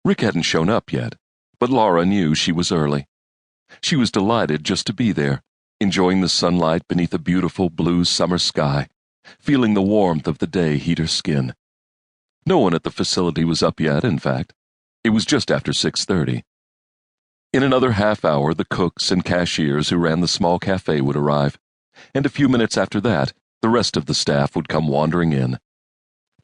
Rick hadn't shown up yet, but Lara knew she was early. She was delighted just to be there, enjoying the sunlight beneath a beautiful blue summer sky, feeling the warmth of the day heat her skin. No one at the facility was up yet, in fact. It was just after 6:30. In another half hour, the cooks and cashiers who ran the small cafe would arrive, and a few minutes after that, the rest of the staff would come wandering in.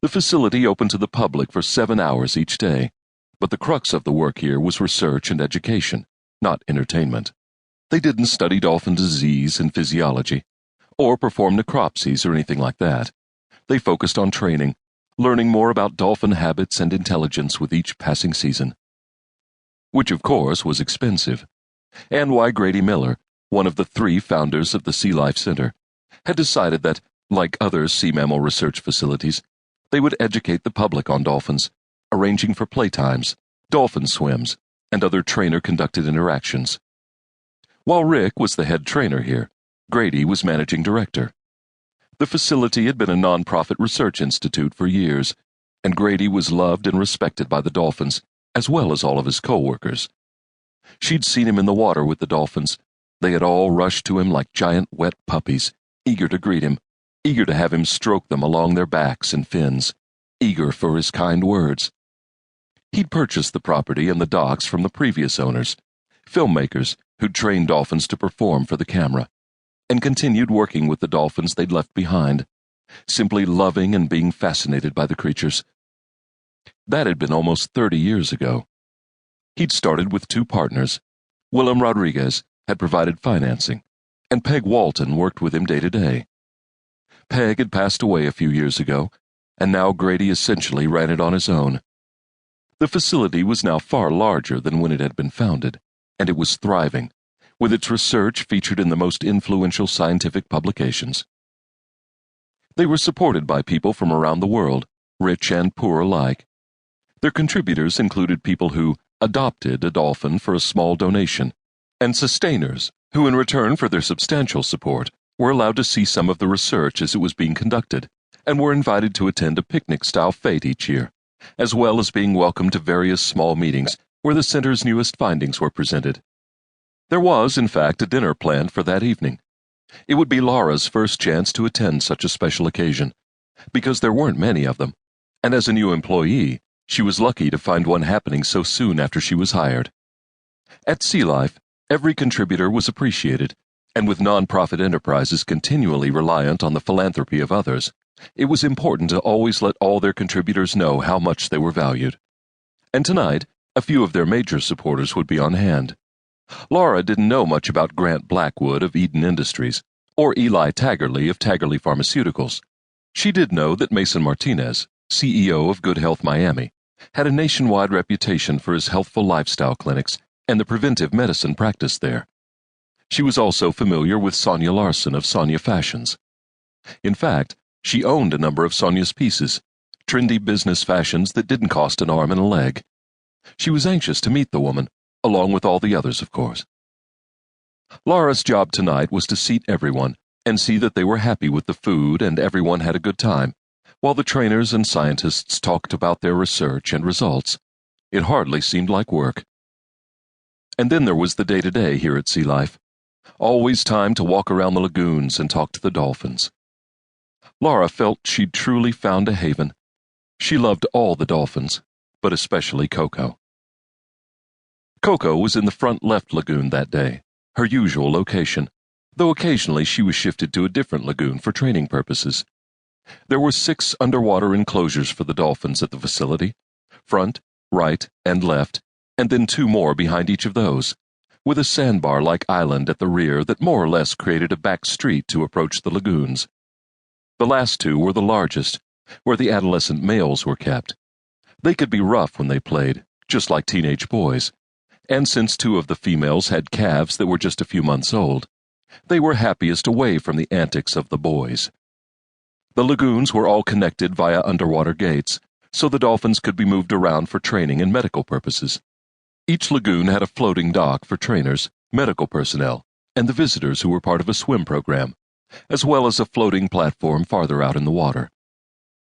The facility opened to the public for 7 hours each day, but the crux of the work here was research and education, not entertainment. They didn't study dolphin disease and physiology, or perform necropsies or anything like that. They focused on training, learning more about dolphin habits and intelligence with each passing season. Which, of course, was expensive, and why Grady Miller, one of the 3 founders of the Sea Life Center, had decided that, like other sea mammal research facilities, they would educate the public on dolphins, arranging for playtimes, dolphin swims, and other trainer-conducted interactions. While Rick was the head trainer here, Grady was managing director. The facility had been a non-profit research institute for years, and Grady was loved and respected by the dolphins, as well as all of his co-workers. She'd seen him in the water with the dolphins. They had all rushed to him like giant wet puppies, eager to greet him, eager to have him stroke them along their backs and fins, eager for his kind words. He'd purchased the property and the docks from the previous owners, filmmakers who'd trained dolphins to perform for the camera, and continued working with the dolphins they'd left behind, simply loving and being fascinated by the creatures. That had been almost 30 years ago. He'd started with 2 partners. Willem Rodriguez had provided financing, and Peg Walton worked with him day to day. Peg had passed away a few years ago, and now Grady essentially ran it on his own. The facility was now far larger than when it had been founded, and it was thriving, with its research featured in the most influential scientific publications. They were supported by people from around the world, rich and poor alike. Their contributors included people who adopted a dolphin for a small donation, and sustainers who, in return for their substantial support, were allowed to see some of the research as it was being conducted, and were invited to attend a picnic-style fete each year, as well as being welcomed to various small meetings where the center's newest findings were presented. There was, in fact, a dinner planned for that evening. It would be Lara's first chance to attend such a special occasion, because there weren't many of them, and as a new employee, she was lucky to find one happening so soon after she was hired. At Sea Life, every contributor was appreciated, and with non-profit enterprises continually reliant on the philanthropy of others, it was important to always let all their contributors know how much they were valued. And tonight, a few of their major supporters would be on hand. Lara didn't know much about Grant Blackwood of Eden Industries, or Eli Taggerly of Taggerly Pharmaceuticals. She did know that Mason Martinez, CEO of Good Health Miami, had a nationwide reputation for his healthful lifestyle clinics and the preventive medicine practice there. She was also familiar with Sonia Larson of Sonia Fashions. In fact, she owned a number of Sonia's pieces, trendy business fashions that didn't cost an arm and a leg. She was anxious to meet the woman, along with all the others, of course. Lara's job tonight was to seat everyone and see that they were happy with the food and everyone had a good time, while the trainers and scientists talked about their research and results. It hardly seemed like work. And then there was the day-to-day here at Sea Life. Always time to walk around the lagoons and talk to the dolphins. Lara felt she'd truly found a haven. She loved all the dolphins, but especially Coco. Coco was in the front left lagoon that day, her usual location, though occasionally she was shifted to a different lagoon for training purposes. There were 6 underwater enclosures for the dolphins at the facility, front, right, and left, and then 2 more behind each of those, with a sandbar-like island at the rear that more or less created a back street to approach the lagoons. The last 2 were the largest, where the adolescent males were kept. They could be rough when they played, just like teenage boys, and since 2 of the females had calves that were just a few months old, they were happiest away from the antics of the boys. The lagoons were all connected via underwater gates, so the dolphins could be moved around for training and medical purposes. Each lagoon had a floating dock for trainers, medical personnel, and the visitors who were part of a swim program, as well as a floating platform farther out in the water.